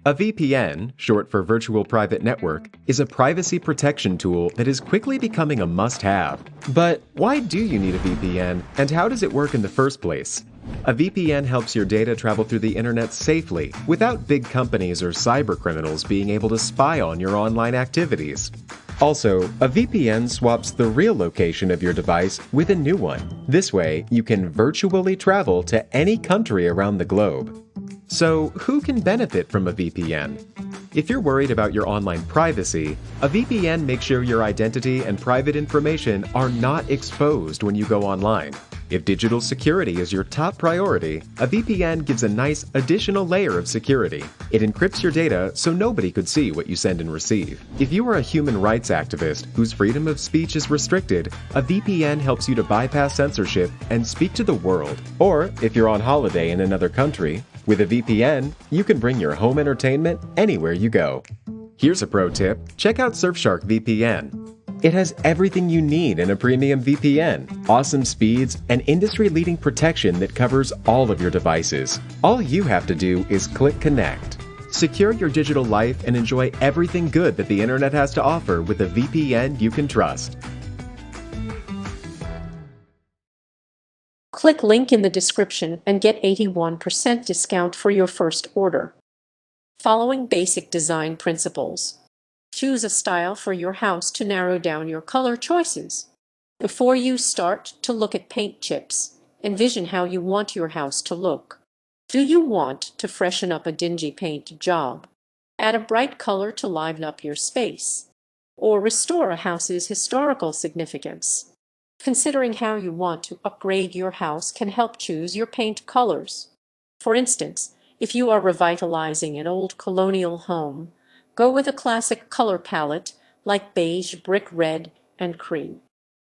A VPN, short for Virtual Private Network, is a privacy protection tool that is quickly becoming a must-have. But why do you need a VPN, and how does it work in the first place? A VPN helps your data travel through the internet safely, without big companies or cybercriminals being able to spy on your online activities. Also, a VPN swaps the real location of your device with a new one. This way, you can virtually travel to any country around the globe. So, who can benefit from a VPN? If you're worried about your online privacy, a VPN makes sure your identity and private information are not exposed when you go online. If digital security is your top priority, a VPN gives a nice additional layer of security. It encrypts your data so nobody could see what you send and receive. If you are a human rights activist whose freedom of speech is restricted, a VPN helps you to bypass censorship and speak to the world. Or, if you're on holiday in another country, with a VPN, you can bring your home entertainment anywhere you go. Here's a pro tip: check out Surfshark VPN. It has everything you need in a premium VPN, awesome speeds, and industry-leading protection that covers all of your devices. All you have to do is click connect. Secure your digital life and enjoy everything good that the internet has to offer with a VPN you can trust. Click link in the description and get 81% discount for your first order. Following basic design principles. Choose a style for your house to narrow down your color choices. Before you start to look at paint chips, envision how you want your house to look. Do you want to freshen up a dingy paint job? Add a bright color to liven up your space? Or restore a house's historical significance? Considering how you want to upgrade your house can help choose your paint colors. For instance, if you are revitalizing an old colonial home, go with a classic color palette like beige, brick red, and cream.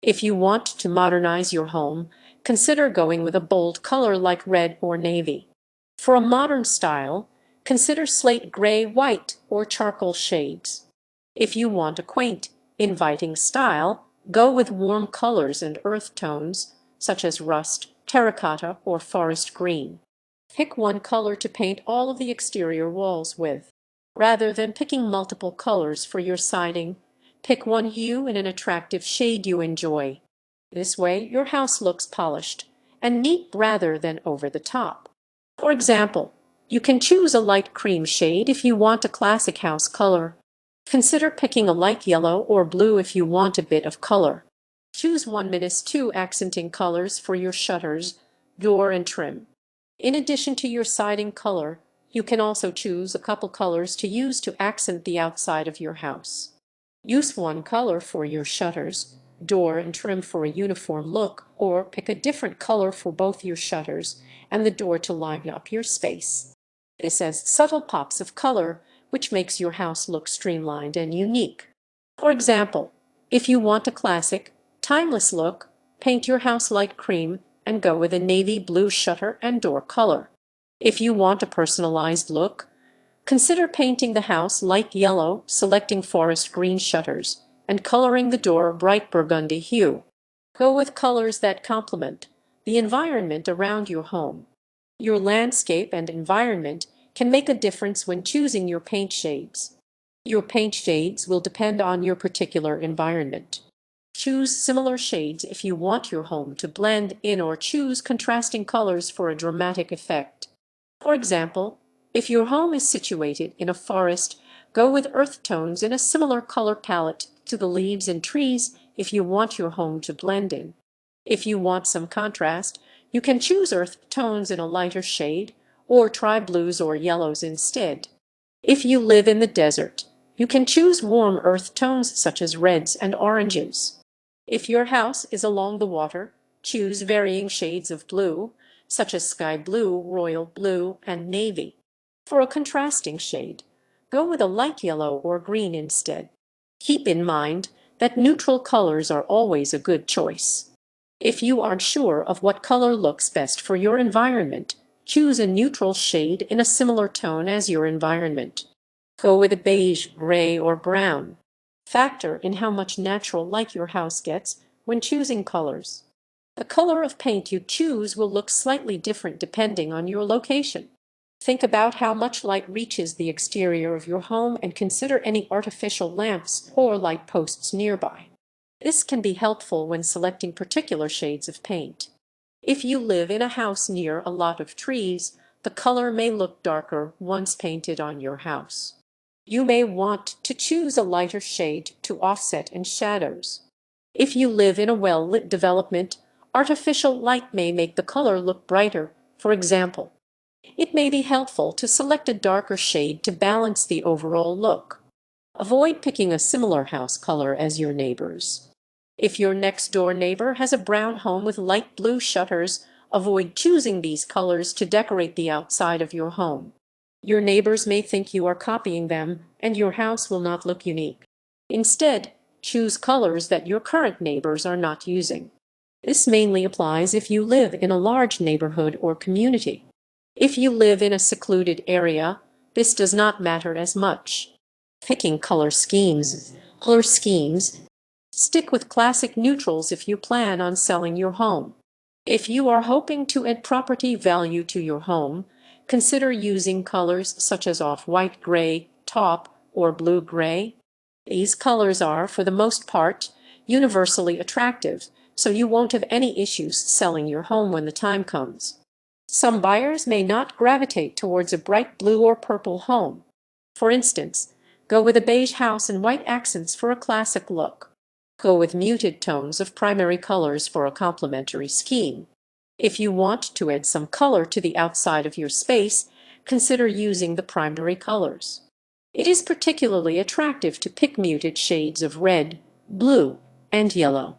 If you want to modernize your home, consider going with a bold color like red or navy. For a modern style, consider slate gray, white, or charcoal shades. If you want a quaint, inviting style, go with warm colors and earth tones, such as rust, terracotta, or forest green. Pick one color to paint all of the exterior walls with. Rather than picking multiple colors for your siding, pick one hue in an attractive shade you enjoy. This way, your house looks polished and neat rather than over the top. For example, you can choose a light cream shade if you want a classic house color. Consider picking a light yellow or blue if you want a bit of color. Choose 1-2 accenting colors for your shutters, door, and trim. In addition to your siding color, you can also choose a couple colors to use to accent the outside of your house. Use one color for your shutters, door, and trim for a uniform look, or pick a different color for both your shutters and the door to liven up your space. This adds subtle pops of color, which makes your house look streamlined and unique. For example, if you want a classic, timeless look, paint your house light cream and go with a navy blue shutter and door color. If you want a personalized look, consider painting the house light yellow, selecting forest green shutters, and coloring the door a bright burgundy hue. Go with colors that complement the environment around your home. Your landscape and environment can make a difference when choosing your paint shades. Your paint shades will depend on your particular environment. Choose similar shades if you want your home to blend in, or choose contrasting colors for a dramatic effect. For example, if your home is situated in a forest, go with earth tones in a similar color palette to the leaves and trees if you want your home to blend in. If you want some contrast, you can choose earth tones in a lighter shade, or try blues or yellows instead. If you live in the desert, you can choose warm earth tones such as reds and oranges. If your house is along the water, choose varying shades of blue, such as sky blue, royal blue, and navy. For a contrasting shade, go with a light yellow or green instead. Keep in mind that neutral colors are always a good choice. If you aren't sure of what color looks best for your environment, choose a neutral shade in a similar tone as your environment. Go with a beige, gray, or brown. Factor in how much natural light your house gets when choosing colors. The color of paint you choose will look slightly different depending on your location. Think about how much light reaches the exterior of your home and consider any artificial lamps or light posts nearby. This can be helpful when selecting particular shades of paint. If you live in a house near a lot of trees, the color may look darker once painted on your house. You may want to choose a lighter shade to offset in shadows. If you live in a well-lit development, artificial light may make the color look brighter. For example, it may be helpful to select a darker shade to balance the overall look. Avoid picking a similar house color as your neighbors. If your next-door neighbor has a brown home with light blue shutters, avoid choosing these colors to decorate the outside of your home. Your neighbors may think you are copying them, and your house will not look unique. Instead, choose colors that your current neighbors are not using. This mainly applies if you live in a large neighborhood or community. If you live in a secluded area, this does not matter as much. Picking color schemes. Stick with classic neutrals if you plan on selling your home. If you are hoping to add property value to your home, consider using colors such as off-white gray, taupe, or blue-gray. These colors are, for the most part, universally attractive, so you won't have any issues selling your home when the time comes. Some buyers may not gravitate towards a bright blue or purple home. For instance, go with a beige house and white accents for a classic look. Go with muted tones of primary colors for a complementary scheme. If you want to add some color to the outside of your space, consider using the primary colors. It is particularly attractive to pick muted shades of red, blue, and yellow.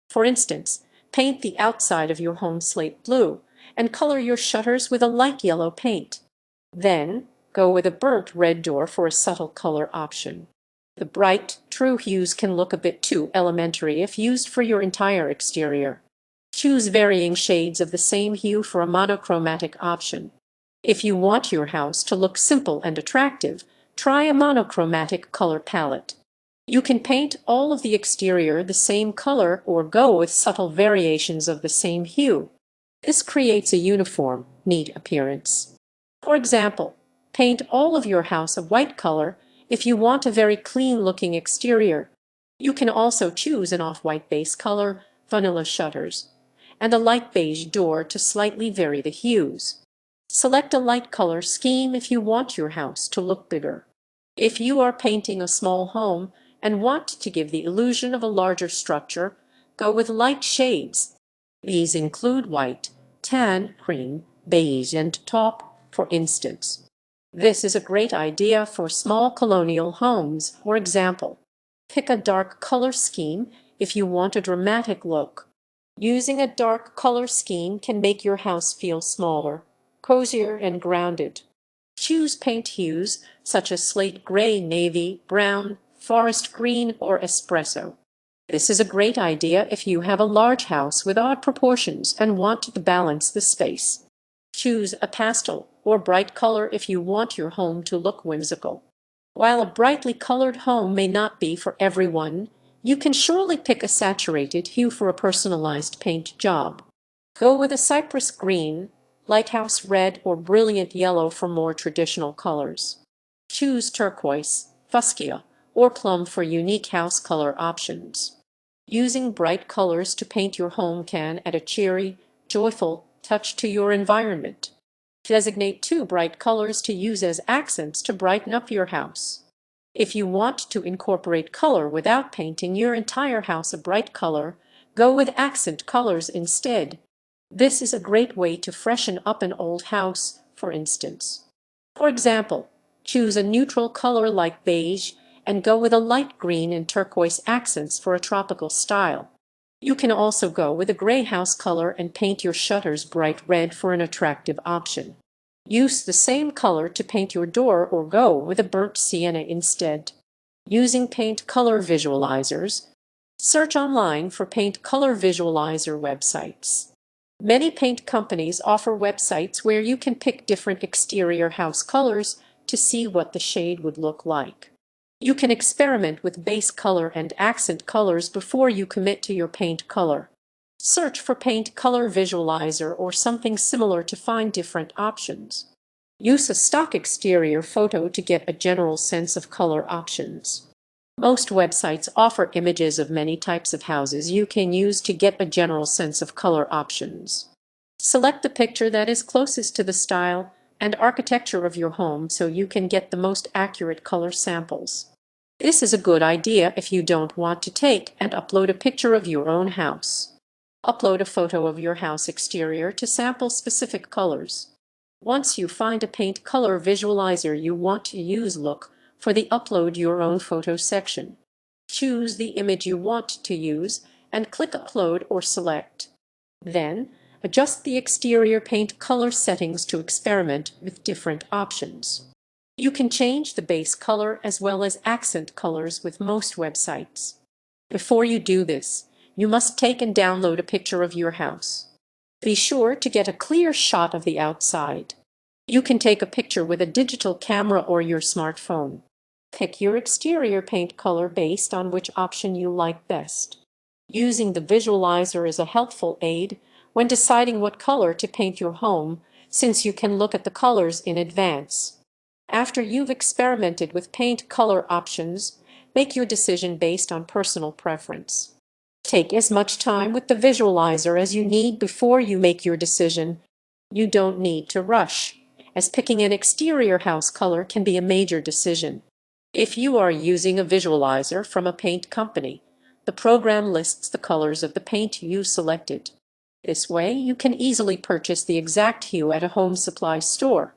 For instance, paint the outside of your home slate blue and color your shutters with a light yellow paint. Then, go with a burnt red door for a subtle color option. The bright, true hues can look a bit too elementary if used for your entire exterior. Choose varying shades of the same hue for a monochromatic option. If you want your house to look simple and attractive, try a monochromatic color palette. You can paint all of the exterior the same color or go with subtle variations of the same hue. This creates a uniform, neat appearance. For example, paint all of your house a white color if you want a very clean-looking exterior. You can also choose an off-white base color, vanilla shutters, and a light beige door to slightly vary the hues. Select a light color scheme if you want your house to look bigger. If you are painting a small home and want to give the illusion of a larger structure, go with light shades. These include white, tan, cream, beige, and taupe, for instance. This is a great idea for small colonial homes, for example. Pick a dark color scheme if you want a dramatic look. Using a dark color scheme can make your house feel smaller, cozier, and grounded. Choose paint hues such as slate gray, navy, brown, forest green, or espresso. This is a great idea if you have a large house with odd proportions and want to balance the space. Choose a pastel or bright color if you want your home to look whimsical. While a brightly colored home may not be for everyone, you can surely pick a saturated hue for a personalized paint job. Go with a cypress green, lighthouse red, or brilliant yellow for more traditional colors. Choose turquoise, fuchsia, or plum for unique house color options. Using bright colors to paint your home can add a cheery, joyful touch to your environment. Designate 2 bright colors to use as accents to brighten up your house. If you want to incorporate color without painting your entire house a bright color, go with accent colors instead. This is a great way to freshen up an old house, for instance. For example, choose a neutral color like beige and go with a light green and turquoise accents for a tropical style. You can also go with a gray house color and paint your shutters bright red for an attractive option. Use the same color to paint your door or go with a burnt sienna instead. Using paint color visualizers. Search online for paint color visualizer websites. Many paint companies offer websites where you can pick different exterior house colors to see what the shade would look like. You can experiment with base color and accent colors before you commit to your paint color. Search for paint color visualizer or something similar to find different options. Use a stock exterior photo to get a general sense of color options. Most websites offer images of many types of houses you can use to get a general sense of color options. Select the picture that is closest to the style and architecture of your home so you can get the most accurate color samples. This is a good idea if you don't want to take and upload a picture of your own house. Upload a photo of your house exterior to sample specific colors. Once you find a paint color visualizer you want to use, look for the Upload Your Own Photo section. Choose the image you want to use and click Upload or Select. Then, adjust the exterior paint color settings to experiment with different options. You can change the base color as well as accent colors with most websites. Before you do this, you must take and download a picture of your house. Be sure to get a clear shot of the outside. You can take a picture with a digital camera or your smartphone. Pick your exterior paint color based on which option you like best. Using the visualizer is a helpful aid when deciding what color to paint your home, since you can look at the colors in advance. After you've experimented with paint color options, make your decision based on personal preference. Take as much time with the visualizer as you need before you make your decision. You don't need to rush, as picking an exterior house color can be a major decision. If you are using a visualizer from a paint company, the program lists the colors of the paint you selected. This way, you can easily purchase the exact hue at a home supply store.